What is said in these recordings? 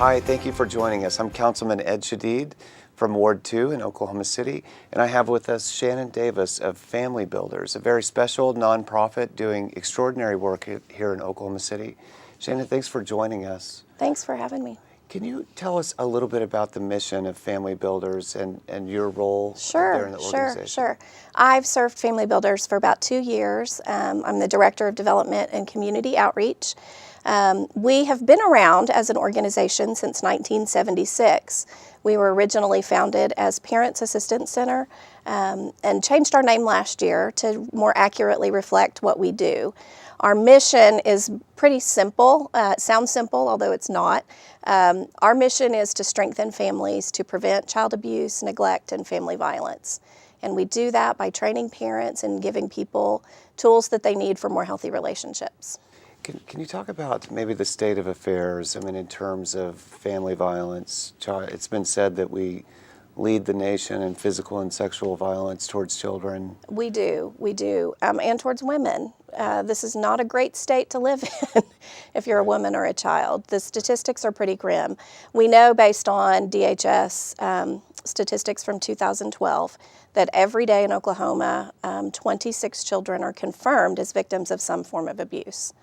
Hi, thank you for joining us. I'm Councilman Ed Shadid from Ward 2 in Oklahoma City, and I have with us Shannon Davis of Family Builders, a very special nonprofit doing extraordinary work here in Oklahoma City. Shannon, thanks for joining us. Thanks for having me. Can you tell us a little bit about the mission of Family Builders and your role there in the organization? Sure. I've served Family Builders for about 2 years. I'm the Director of Development and Community Outreach. We have been around as an organization since 1976. We were originally founded as Parents Assistance Center and changed our name last year to more accurately reflect what we do. Our mission is pretty simple. It sounds simple, although it's not. Our mission is to strengthen families to prevent child abuse, neglect, and family violence. And we do that by training parents and giving people tools that they need for more healthy relationships. Can you talk about maybe the state of affairs? I mean, in terms of family violence, it's been said that we lead the nation in physical and sexual violence towards children. We do, and towards women. This is not a great state to live in if you're a woman or a child. The statistics are pretty grim. We know based on DHS statistics from 2012 that every day in Oklahoma, 26 children are confirmed as victims of some form of abuse.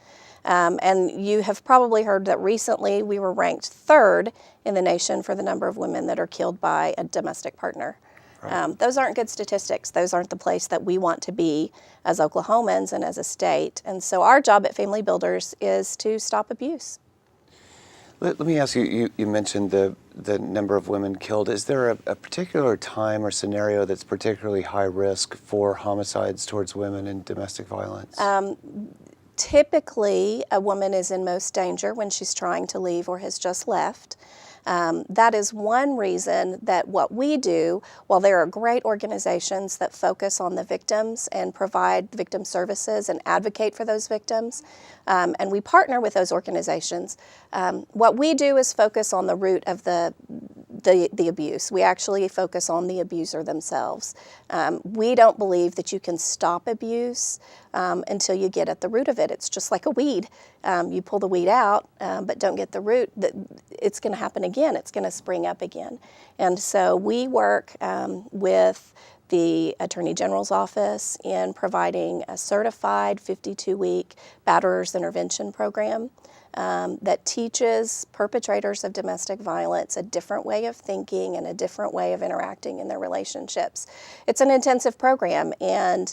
And you have probably heard that recently we were ranked third in the nation for the number of women that are killed by a domestic partner. Right. Those aren't good statistics. Those aren't the place that we want to be as Oklahomans and as a state. And so our job at Family Builders is to stop abuse. Let me ask you, you mentioned the number of women killed. Is there a particular time or scenario that's particularly high risk for homicides towards women and domestic violence? Typically, a woman is in most danger when she's trying to leave or has just left. That is one reason that what we do, while there are great organizations that focus on the victims and provide victim services and advocate for those victims, and we partner with those organizations, what we do is focus on the root of the abuse. We actually focus on the abuser themselves. We don't believe that you can stop abuse until you get at the root of it. It's just like a weed. You pull the weed out, but don't get the root, it's going to happen again. It's going to spring up again. And so we work with the Attorney General's office in providing a certified 52-week batterers intervention program that teaches perpetrators of domestic violence a different way of thinking and a different way of interacting in their relationships. It's an intensive program and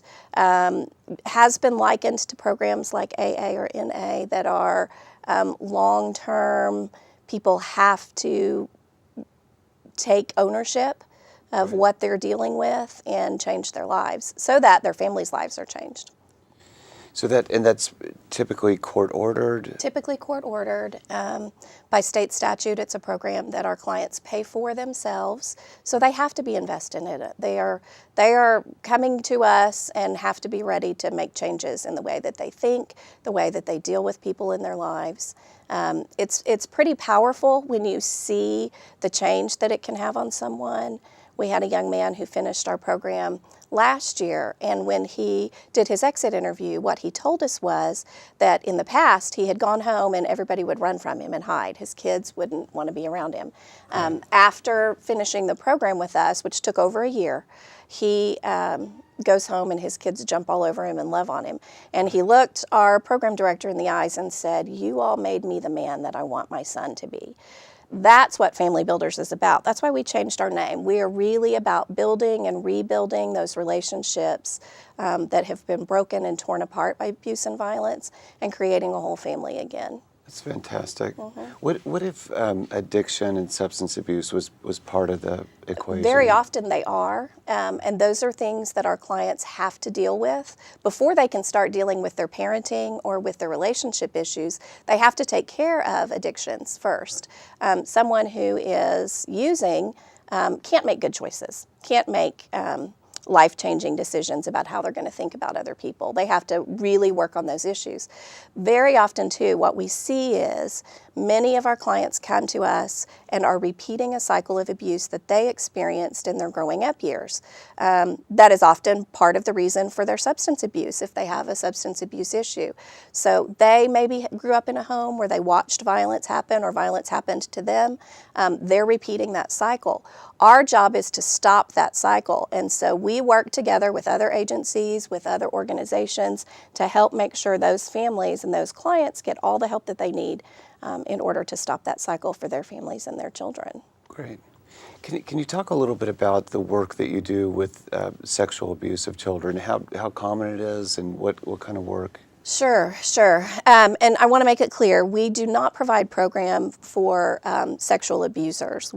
has been likened to programs like AA or NA that are long-term. People have to take ownership of what they're dealing with and change their lives so that their families' lives are changed. So that's typically court ordered? Typically court ordered. By state statute, it's a program that our clients pay for themselves, so they have to be invested in it. They are coming to us and have to be ready to make changes in the way that they think, the way that they deal with people in their lives. It's pretty powerful when you see the change that it can have on someone. We had a young man who finished our program last year, and when he did his exit interview, what he told us was that in the past he had gone home and everybody would run from him and hide. His kids wouldn't want to be around him. After finishing the program with us, which took over a year, he goes home and his kids jump all over him and love on him. And he looked our program director in the eyes and said, "You all made me the man that I want my son to be." That's what Family Builders is about. That's why we changed our name. We are really about building and rebuilding those relationships that have been broken and torn apart by abuse and violence and creating a whole family again. That's fantastic. What if addiction and substance abuse was part of the equation? Very often they are, and those are things that our clients have to deal with. Before they can start dealing with their parenting or with their relationship issues, they have to take care of addictions first. Someone who is using can't make good choices, can't make life-changing decisions about how they're going to think about other people. They have to really work on those issues. Very often, too, what we see is many of our clients come to us and are repeating a cycle of abuse that they experienced in their growing up years. That is often part of the reason for their substance abuse if they have a substance abuse issue. So they maybe grew up in a home where they watched violence happen or violence happened to them. They're repeating that cycle. Our job is to stop that cycle, and so we work together with other agencies, with other organizations to help make sure those families and those clients get all the help that they need in order to stop that cycle for their families and their children. Great. Can you talk a little bit about the work that you do with sexual abuse of children, how common it is and what kind of work? Sure. And I want to make it clear, we do not provide program for sexual abusers.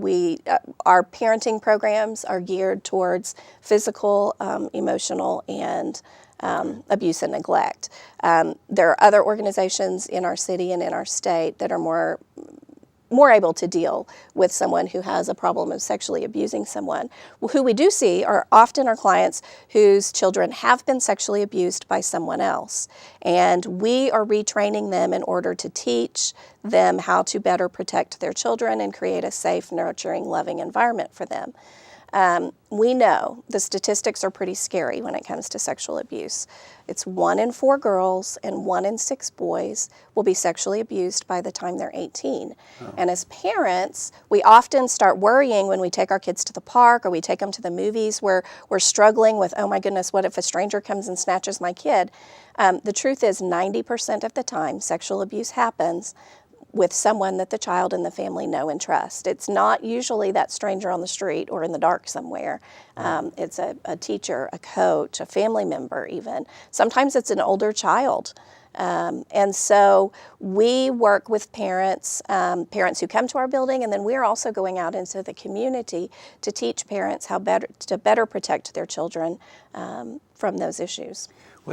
Our parenting programs are geared towards physical, emotional, and abuse and neglect. There are other organizations in our city and in our state that are more able to deal with someone who has a problem of sexually abusing someone. Who we do see are often our clients whose children have been sexually abused by someone else. And we are retraining them in order to teach them how to better protect their children and create a safe, nurturing, loving environment for them. We know the statistics are pretty scary when it comes to sexual abuse. It's 1 in 4 girls and 1 in 6 boys will be sexually abused by the time they're 18. Oh. And as parents, we often start worrying when we take our kids to the park or we take them to the movies where we're struggling with, oh my goodness, what if a stranger comes and snatches my kid? The truth is 90% of the time sexual abuse happens with someone that the child and the family know and trust. It's not usually that stranger on the street or in the dark somewhere. It's a teacher, a coach, a family member even. Sometimes it's an older child. And so we work with parents who come to our building, and then we're also going out into the community to teach parents how to better protect their children from those issues.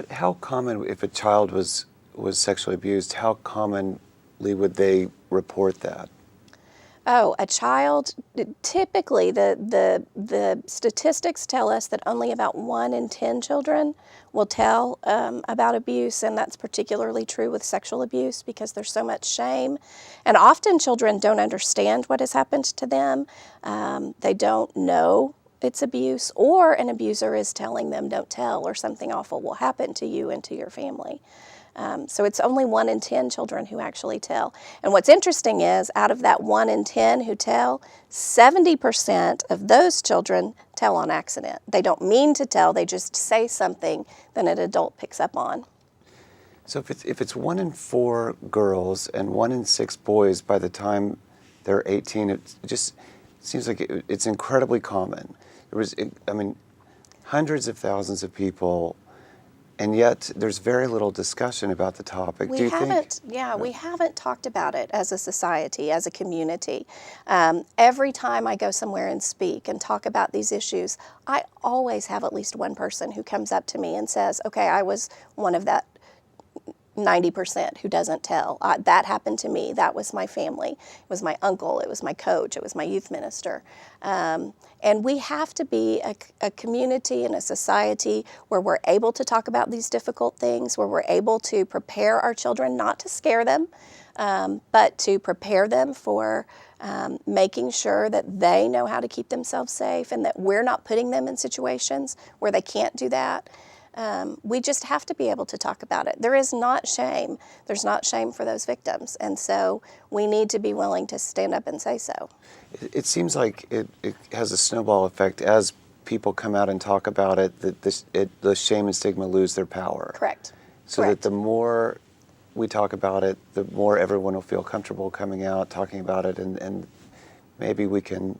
How common, if a child was sexually abused, how commonly would they report that? Oh, a child, typically the statistics tell us that only about 1 in 10 children will tell about abuse, and that's particularly true with sexual abuse because there's so much shame. And often children don't understand what has happened to them. They don't know it's abuse, or an abuser is telling them don't tell or something awful will happen to you and to your family. So it's only 1 in 10 children who actually tell. And what's interesting is out of that 1 in 10 who tell, 70% of those children tell on accident. They don't mean to tell, they just say something that an adult picks up on. So if it's 1 in 4 girls and 1 in 6 boys by the time they're 18, it just seems like it's incredibly common. Hundreds of thousands of people, and yet there's very little discussion about the topic. We haven't talked about it as a society, as a community. Every time I go somewhere and speak and talk about these issues, I always have at least one person who comes up to me and says, okay, I was one of that 90% who doesn't tell. That happened to me. That was my family. It was my uncle. It was my coach. It was my youth minister. And we have to be a community and a society where we're able to talk about these difficult things, where we're able to prepare our children, not to scare them, but to prepare them for making sure that they know how to keep themselves safe and that we're not putting them in situations where they can't do that. We just have to be able to talk about it. There is not shame. There's not shame for those victims. And so we need to be willing to stand up and say so. It seems like it has a snowball effect. As people come out and talk about it, that the shame and stigma lose their power. Correct. So that the more we talk about it, the more everyone will feel comfortable coming out, talking about it, and maybe we can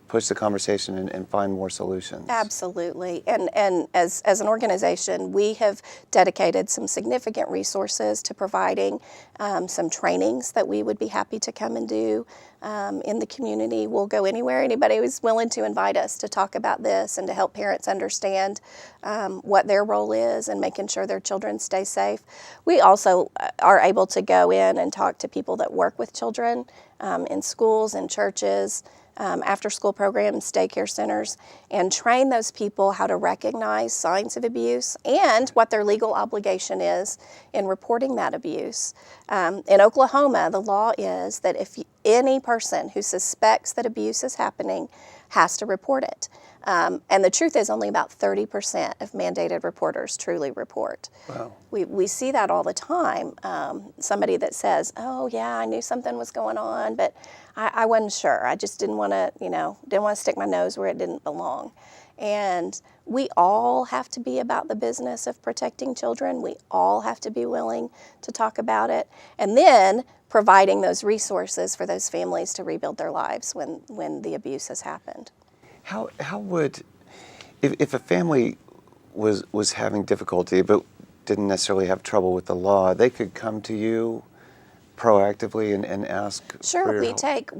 push the conversation and find more solutions. Absolutely. And as an organization, we have dedicated some significant resources to providing some trainings that we would be happy to come and do in the community. We'll go anywhere. Anybody who's willing to invite us to talk about this and to help parents understand what their role is and making sure their children stay safe. We also are able to go in and talk to people that work with children in schools and churches. after-school programs, daycare centers, and train those people how to recognize signs of abuse and what their legal obligation is in reporting that abuse. In Oklahoma, the law is that if any person who suspects that abuse is happening has to report it. And the truth is only about 30% of mandated reporters truly report. Wow. We see that all the time. Somebody that says, oh yeah, I knew something was going on, but I wasn't sure. I just didn't want to stick my nose where it didn't belong. And we all have to be about the business of protecting children. We all have to be willing to talk about it. And then providing those resources for those families to rebuild their lives when the abuse has happened. How would, if a family was having difficulty but didn't necessarily have trouble with the law, they could come to you proactively and ask Sure, for your we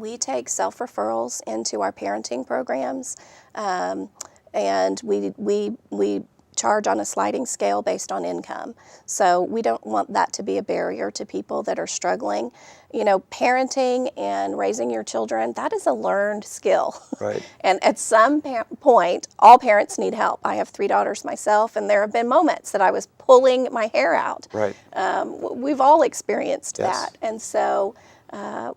help? take self-referrals into our parenting programs, and we charge on a sliding scale based on income. So we don't want that to be a barrier to people that are struggling. You know, parenting and raising your children, that is a learned skill. Right. And at some point, all parents need help. I have 3 daughters myself, and there have been moments that I was pulling my hair out. Right. We've all experienced Yes. that. And so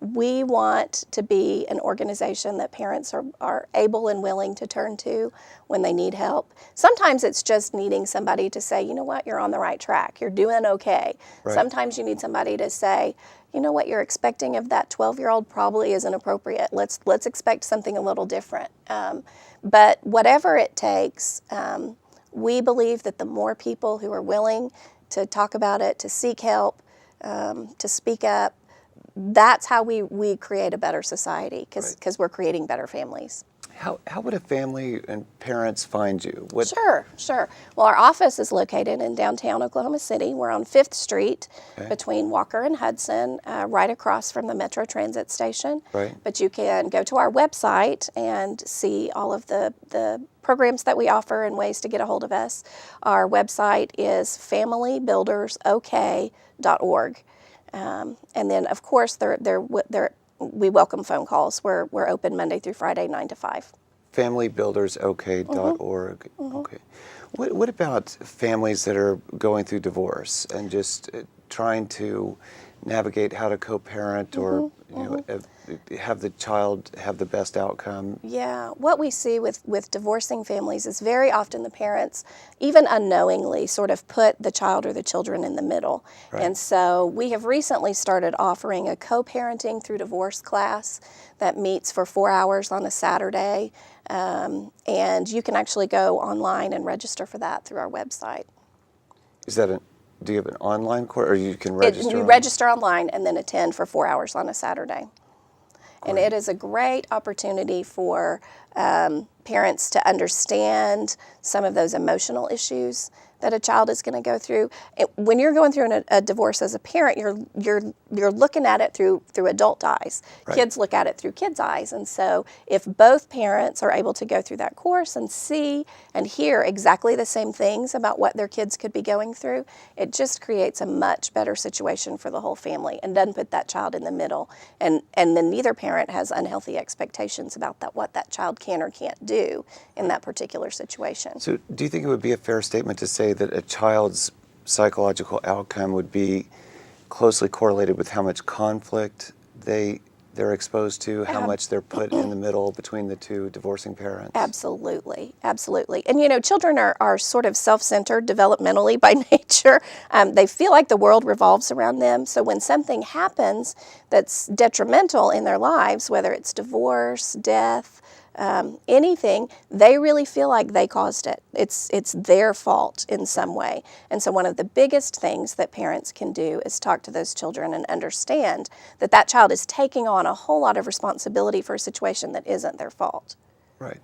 we want to be an organization that parents are able and willing to turn to when they need help. Sometimes it's just needing somebody to say, you know what, you're on the right track. You're doing okay. Right. Sometimes you need somebody to say, you know what you're expecting of that 12-year-old probably isn't appropriate. Let's expect something a little different. But whatever it takes, we believe that the more people who are willing to talk about it, to seek help, to speak up, that's how we create a better society, because we're creating better families. How would a family and parents find you? Sure. Well, our office is located in downtown Oklahoma City. We're on 5th Street between Walker and Hudson, right across from the Metro Transit Station. Right. But you can go to our website and see all of the programs that we offer and ways to get a hold of us. Our website is familybuildersok.org. And then, of course, we welcome phone calls. We're open Monday through Friday, 9 to 5. Familybuildersok.org. Okay. What about families that are going through divorce and just trying to navigate how to co-parent or have the child have the best outcome? Yeah, what we see with divorcing families is very often the parents, even unknowingly, sort of put the child or the children in the middle. Right. And so we have recently started offering a co-parenting through divorce class that meets for 4 hours on a Saturday. And you can actually go online and register for that through our website. Do you have an online course, or you can register? You register online and then attend for 4 hours on a Saturday. Great. And it is a great opportunity for parents to understand some of those emotional issues that a child is going to go through. When you're going through a divorce as a parent, you're looking at it through adult eyes. Right. Kids look at it through kids' eyes. And so if both parents are able to go through that course and see and hear exactly the same things about what their kids could be going through, it just creates a much better situation for the whole family and doesn't put that child in the middle. And then neither parent has unhealthy expectations about what that child can or can't do in that particular situation. So do you think it would be a fair statement to say that a child's psychological outcome would be closely correlated with how much conflict they're exposed to, how much they're put in the middle between the two divorcing parents? Absolutely. And children are sort of self-centered developmentally by nature. They feel like the world revolves around them. So when something happens that's detrimental in their lives, whether it's divorce, death, anything, they really feel like they caused it. It's their fault in some way. And so one of the biggest things that parents can do is talk to those children and understand that child is taking on a whole lot of responsibility for a situation that isn't their fault. Right.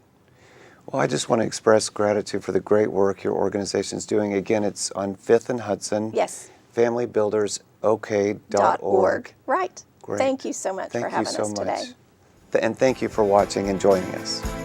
Well, I just want to express gratitude for the great work your organization is doing. Again, it's on 5th and Hudson. Yes. Familybuildersok.org. Right. Great. Thank you so much for having us today. And thank you for watching and joining us.